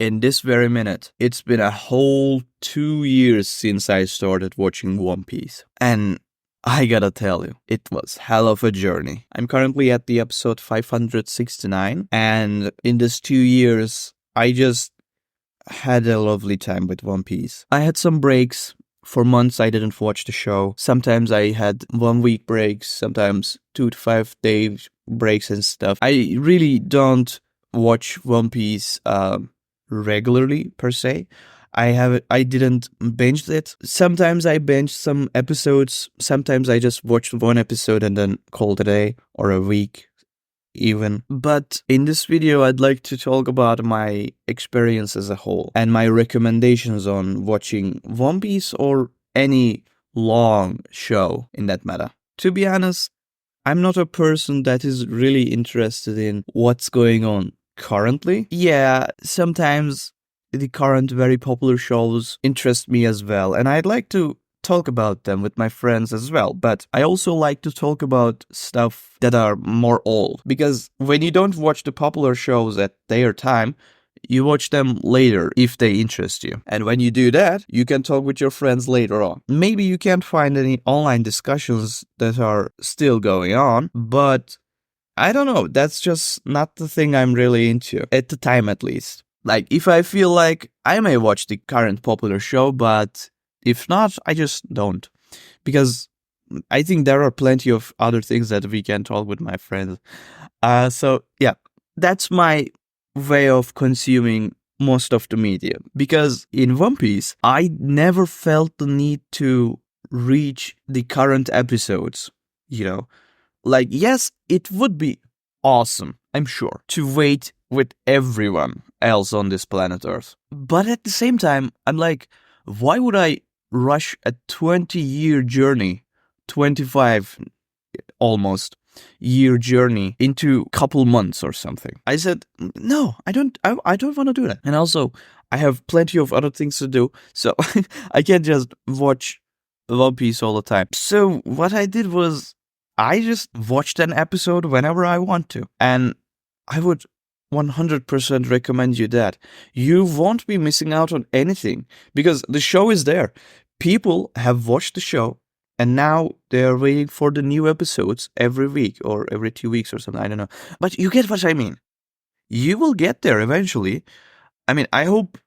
in this very minute, it's been a whole 2 years since I started watching One Piece. And I gotta tell you, it was hell of a journey. I'm currently at the episode 569, and in these 2 years, I just had a lovely time with One Piece. I had some breaks. For months, I didn't watch the show. Sometimes I had 1 week breaks, sometimes 2 to 5 day breaks and stuff. I really don't watch One Piece regularly per se. I didn't binge it. Sometimes I binge some episodes. Sometimes I just watched one episode and then called it a day or a week even. But in this video, I'd like to talk about my experience as a whole and my recommendations on watching One Piece or any long show in that matter. To be honest, I'm not a person that is really interested in what's going on currently. Yeah, sometimes the current very popular shows interest me as well, and I'd like to talk about them with my friends as well, but I also like to talk about stuff that are more old, because when you don't watch the popular shows at their time, you watch them later if they interest you. And when you do that, you can talk with your friends later on. Maybe you can't find any online discussions that are still going on, but I don't know, that's just not the thing I'm really into, at the time at least. Like, if I feel like I may watch the current popular show, but if not, I just don't. Because I think there are plenty of other things that we can talk with my friends. So, yeah, that's my way of consuming most of the media. Because in One Piece, I never felt the need to reach the current episodes, you know. Like, yes, it would be awesome, I'm sure, to wait with everyone else on this planet Earth. But at the same time, I'm like, why would I rush a 20-year journey, 25 almost year journey into a couple months or something? I said, no, I don't want to do that. And also, I have plenty of other things to do, so I can't just watch One Piece all the time. So what I did was, I just watched an episode whenever I want to. And I would 100% recommend you that. You won't be missing out on anything, because the show is there. People have watched the show, and now they are waiting for the new episodes every week or every 2 weeks or something. I don't know. But you get what I mean. You will get there eventually. I mean, I hope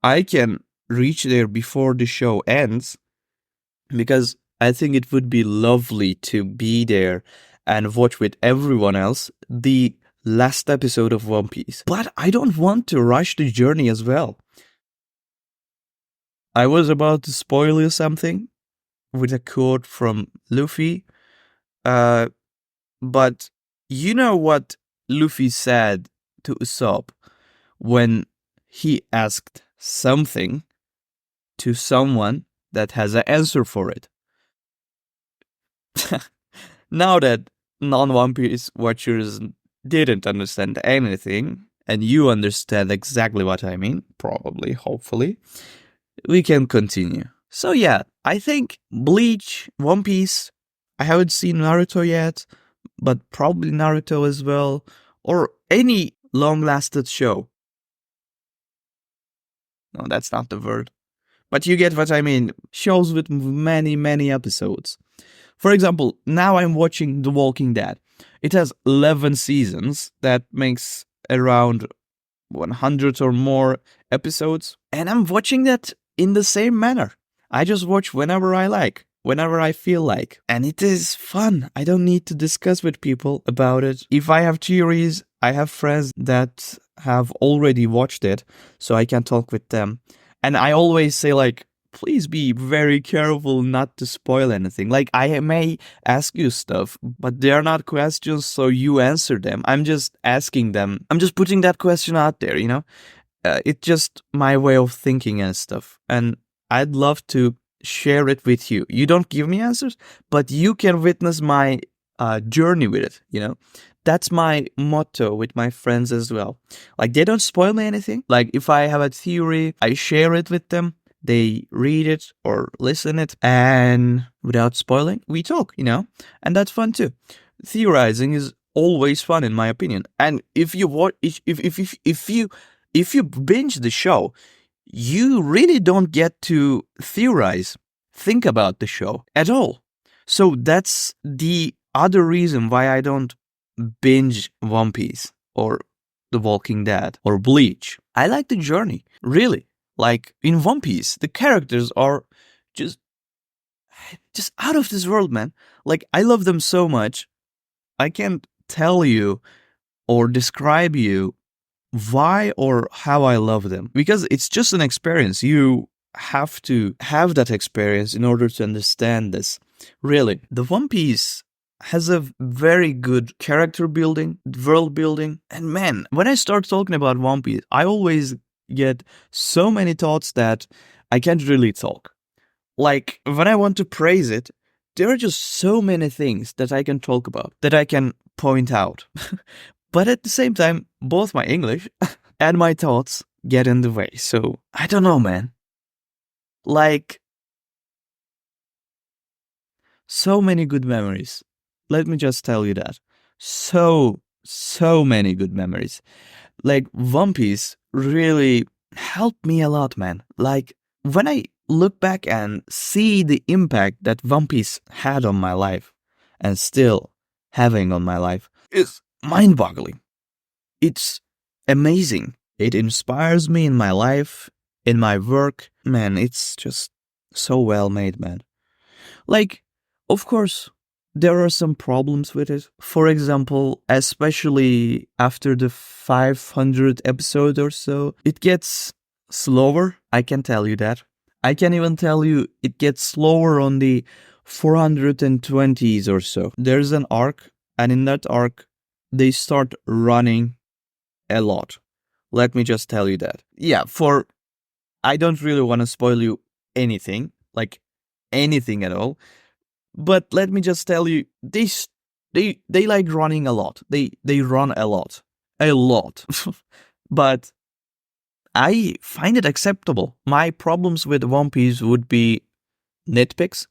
I can reach there before the show ends, because I think it would be lovely to be there and watch with everyone else the last episode of One Piece. But I don't want to rush the journey as well. I was about to spoil you something with a quote from Luffy. But you know what Luffy said to Usopp when he asked something to someone that has an answer for it. Now that non-One Piece watchers didn't understand anything, and you understand exactly what I mean, probably, hopefully, we can continue. So yeah, I think Bleach, One Piece, I haven't seen Naruto yet, but probably Naruto as well, or any long-lasted show. No, that's not the word. But you get what I mean. Shows with many, many episodes. For example, now I'm watching The Walking Dead. It has 11 seasons. That makes around 100 or more episodes. And I'm watching that in the same manner. I just watch whenever I like, whenever I feel like. And it is fun. I don't need to discuss with people about it. If I have theories, I have friends that have already watched it, so I can talk with them. And I always say, like, please be very careful not to spoil anything. Like, I may ask you stuff, but they are not questions, so you answer them. I'm just asking them. I'm just putting that question out there, you know? It's just my way of thinking and stuff. And I'd love to share it with you. You don't give me answers, but you can witness my journey with it, you know? That's my motto with my friends as well. Like, they don't spoil me anything. Like, if I have a theory, I share it with them. They read it or listen it, and without spoiling, we talk, you know? And that's fun too. Theorizing is always fun, in my opinion. And if you if you binge the show, you really don't get to theorize, think about the show at all. So that's the other reason why I don't binge One Piece or The Walking Dead or Bleach. I like the journey, really. Like in One Piece, the characters are just out of this world, man. Like I love them so much. I can't tell you or describe you why or how I love them, because it's just an experience. You have to have that experience in order to understand this. Really, the One Piece has a very good character building, world building, and man, when I start talking about One Piece, I always get so many thoughts that I can't really talk. Like when I want to praise it, there are just so many things that I can talk about, that I can point out. But at the same time, both my English and my thoughts get in the way. So I don't know, man. Like, so many good memories. Let me just tell you that. So many good memories. Like, One Piece really helped me a lot, man. Like, when I look back and see the impact that One Piece had on my life and still having on my life, it's mind-boggling. It's amazing. It inspires me in my life, in my work. Man, it's just so well made, man. Like, of course, there are some problems with it. For example, especially after the 500 episode or so, it gets slower. I can tell you that. I can even tell you it gets slower on the 420s or so. There's an arc, and in that arc, they start running a lot. Let me just tell you that. Yeah, I don't really want to spoil you anything, like anything at all. But let me just tell you, they like running a lot. They run a lot, a lot. But I find it acceptable. My problems with One Piece would be nitpicks,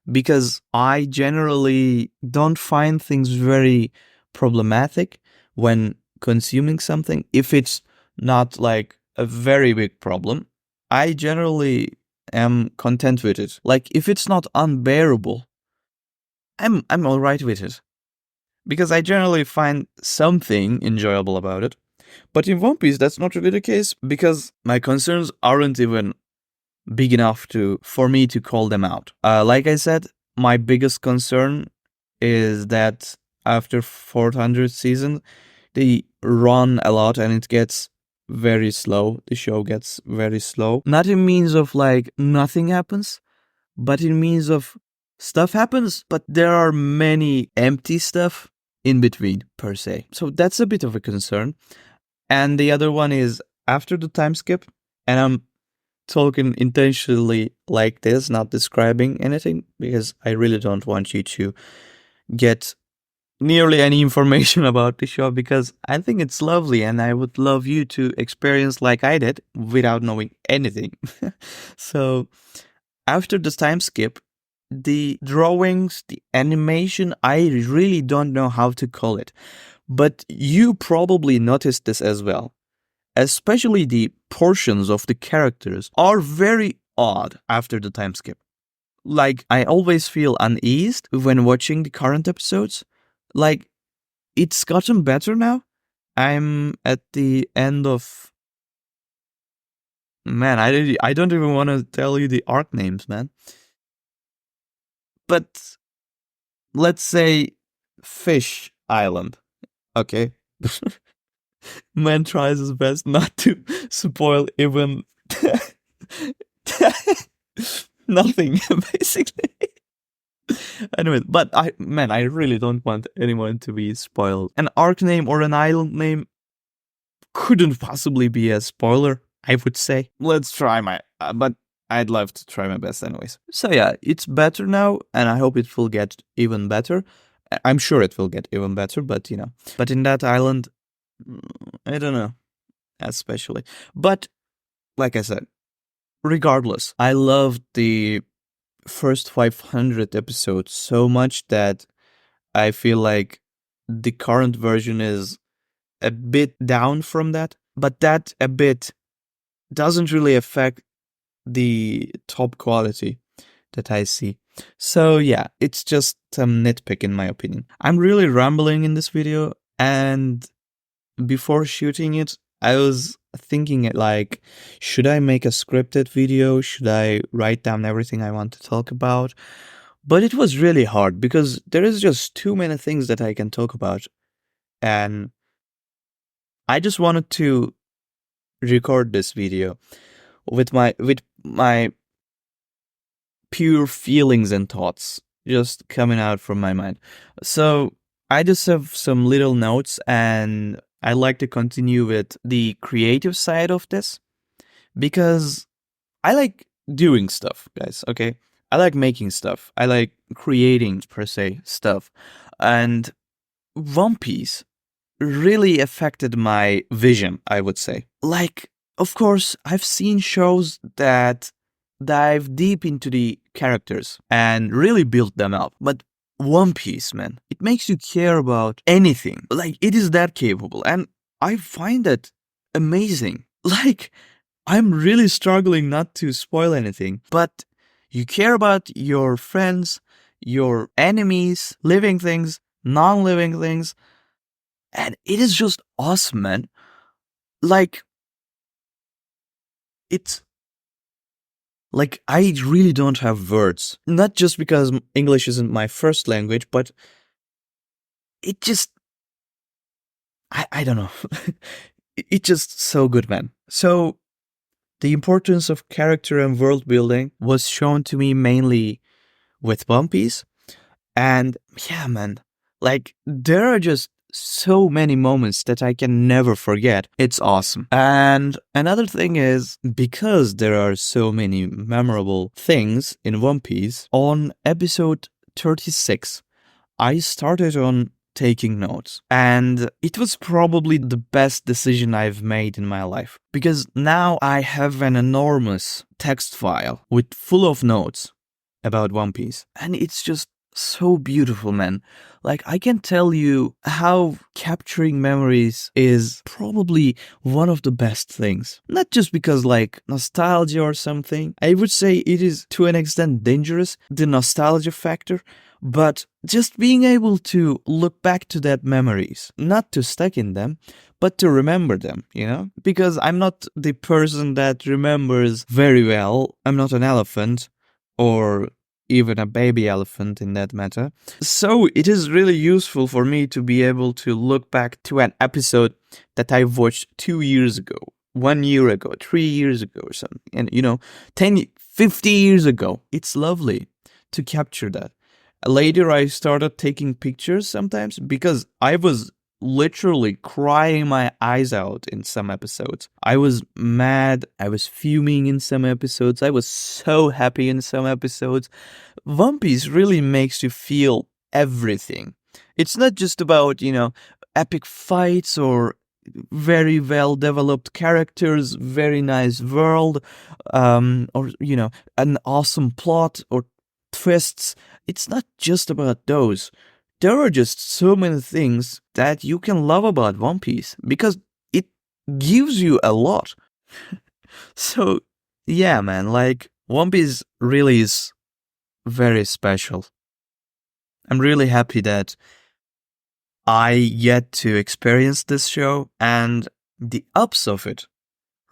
because I generally don't find things very problematic when consuming something. If it's not like a very big problem, I generally am content with it. Like if it's not unbearable, I'm all right with it, because I generally find something enjoyable about it. But in One Piece, that's not really the case, because my concerns aren't even big enough for me to call them out. Like I said, my biggest concern is that after 400 season, they run a lot and it gets very slow. The show gets very slow. Not in means of like nothing happens, but in means of stuff happens, but there are many empty stuff in between, per se. So that's a bit of a concern. And the other one is after the time skip, and I'm talking intentionally like this, not describing anything, because I really don't want you to get nearly any information about the show, because I think it's lovely and I would love you to experience like I did without knowing anything. So after the time skip, the drawings, the animation, I really don't know how to call it, but you probably noticed this as well. Especially the portions of the characters are very odd after the time skip. Like, I always feel uneased when watching the current episodes. Like, it's gotten better now. I'm at the end of... Man, I don't even want to tell you the arc names, man. But let's say Fish Island, okay? Man tries his best not to spoil even nothing, basically. Anyway, but I really don't want anyone to be spoiled. An arc name or an island name couldn't possibly be a spoiler, I would say. Let's try but I'd love to try my best anyways. So yeah, it's better now, and I hope it will get even better. I'm sure it will get even better, but But in that island, I don't know, especially. But, like I said, regardless, I loved the first 500 episodes so much that I feel like the current version is a bit down from that. but that a bit doesn't really affect the top quality that I see. So yeah, it's just some nitpick in my opinion. I'm really rambling in this video, and before shooting it, I was thinking like, should I make a scripted video? Should I write down everything I want to talk about? But it was really hard because there is just too many things that I can talk about. And I just wanted to record this video with my pure feelings and thoughts just coming out from my mind. So I just have some little notes, and I like to continue with the creative side of this because I like doing stuff, guys, okay? I like making stuff. I like creating, per se, stuff. And One Piece really affected my vision, I would say. Like, of course, I've seen shows that dive deep into the characters and really build them up. But One Piece, man, it makes you care about anything. Like, it is that capable. And I find that amazing. Like, I'm really struggling not to spoil anything, but you care about your friends, your enemies, living things, non-living things, and it is just awesome, man. Like, it's like I really don't have words. Not just because English isn't my first language, but it just I don't know. It's just so good, man. So the importance of character and world building was shown to me mainly with One Piece. And yeah, man, like there are just so many moments that I can never forget. It's awesome. And another thing is, because there are so many memorable things in One Piece, on episode 36, I started on taking notes. And it was probably the best decision I've made in my life. Because now I have an enormous text file with full of notes about One Piece. And it's just so beautiful, man. Like, I can tell you how capturing memories is probably one of the best things. Not just because, like, nostalgia or something. I would say it is, to an extent, dangerous, the nostalgia factor. But just being able to look back to that memories, not to stuck in them, but to remember them, you know? Because I'm not the person that remembers very well. I'm not an elephant, or even a baby elephant in that matter. So it is really useful for me to be able to look back to an episode that I watched 2 years ago, 1 year ago, 3 years ago or something. And, 10, 50 years ago. It's lovely to capture that. Later, I started taking pictures sometimes because I was literally crying my eyes out in some episodes. I was mad. I was fuming in some episodes. I was so happy in some episodes. One Piece really makes you feel everything. It's not just about, epic fights or very well developed characters, very nice world, or, an awesome plot or twists. It's not just about those. There are just so many things that you can love about One Piece because it gives you a lot. So, yeah, man, like, One Piece really is very special. I'm really happy that I get to experience this show, and the ups of it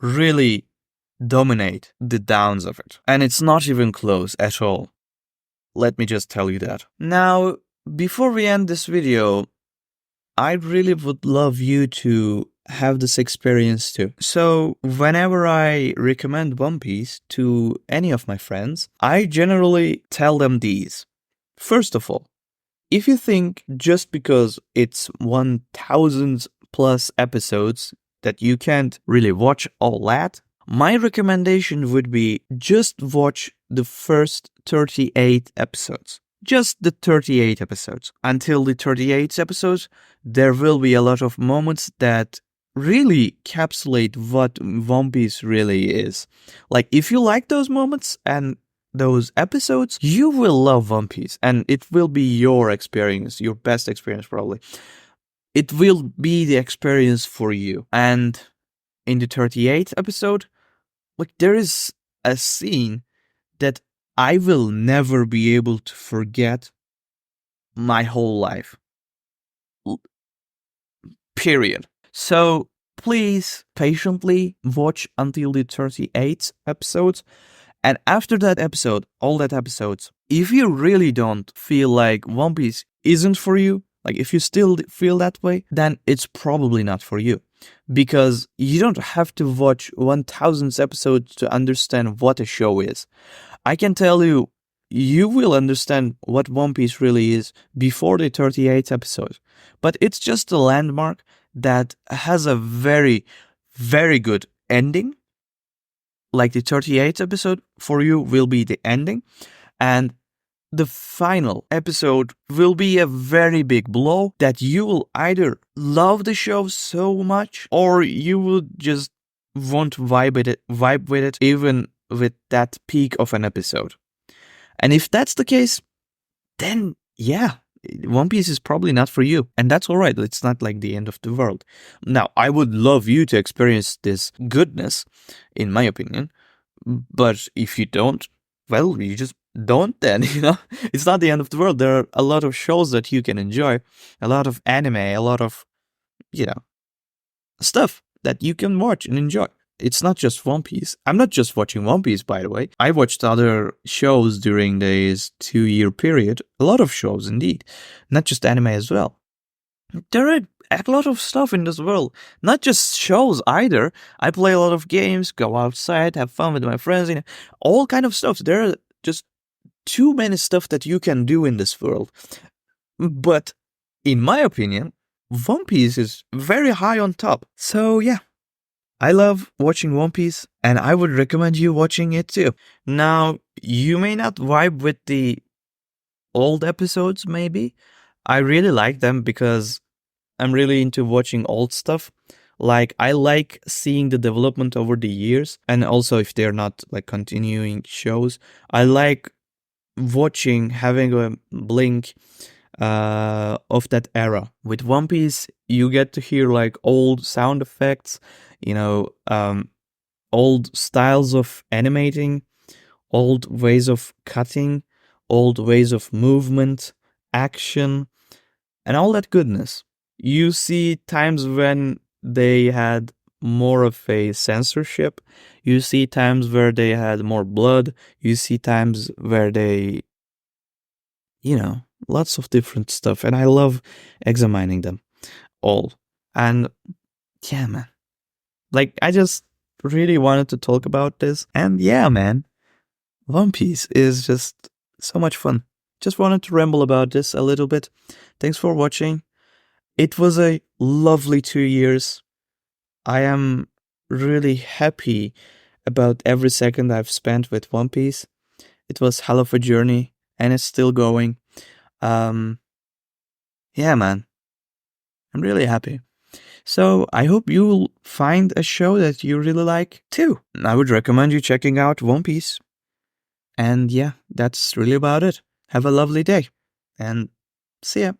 really dominate the downs of it. And it's not even close at all. Let me just tell you that. Now, before we end this video, I really would love you to have this experience too. So, whenever I recommend One Piece to any of my friends, I generally tell them these. First of all, if you think just because it's 1,000 plus episodes that you can't really watch all that, my recommendation would be just watch the first 38 episodes. Just the 38 episodes. Until the 38 episodes, there will be a lot of moments that really encapsulate what One Piece really is. Like, if you like those moments and those episodes, you will love One Piece, and it will be your experience, your best experience probably. It will be the experience for you. And in the 38th episode, like there is a scene that I will never be able to forget my whole life. Period. So please patiently watch until the 38th episode. And after that episode, all that episodes, if you really don't feel like One Piece isn't for you, like if you still feel that way, then it's probably not for you. Because you don't have to watch 1000 episodes to understand what a show is. I can tell you, you will understand what One Piece really is before the 38th episode. But it's just a landmark that has a very, very good ending. Like the 38th episode for you will be the ending. And the final episode will be a very big blow that you will either love the show so much or you will just won't vibe with it even with that peak of an episode. And if that's the case, then yeah, One Piece is probably not for you. And that's all right. It's not like the end of the world. Now, I would love you to experience this goodness, in my opinion. But if you don't, well, you just don't then, It's not the end of the world. There are a lot of shows that you can enjoy, a lot of anime, a lot of, stuff that you can watch and enjoy. It's not just One Piece. I'm not just watching One Piece, by the way. I watched other shows during this 2-year period. A lot of shows, indeed. Not just anime as well. There are a lot of stuff in this world. Not just shows either. I play a lot of games, go outside, have fun with my friends, all kind of stuff. There are just too many stuff that you can do in this world. But in my opinion, One Piece is very high on top. So yeah, I love watching One Piece and I would recommend you watching it too. Now, you may not vibe with the old episodes, maybe. I really like them because I'm really into watching old stuff. Like, I like seeing the development over the years, and also if they're not like continuing shows, I like watching, having a blink of that era. With One Piece, you get to hear like old sound effects, old styles of animating, old ways of cutting, old ways of movement, action, and all that goodness. You see times when they had more of a censorship. You see times where they had more blood. You see times where they, lots of different stuff. And I love examining them all. And yeah, man. Like, I just really wanted to talk about this. And yeah, man. One Piece is just so much fun. Just wanted to ramble about this a little bit. Thanks for watching. It was a lovely 2 years. I am really happy about every second I've spent with One Piece. It was hell of a journey, and it's still going. Yeah, man. I'm really happy. So I hope you'll find a show that you really like too. I would recommend you checking out One Piece. And yeah, that's really about it. Have a lovely day, and see ya.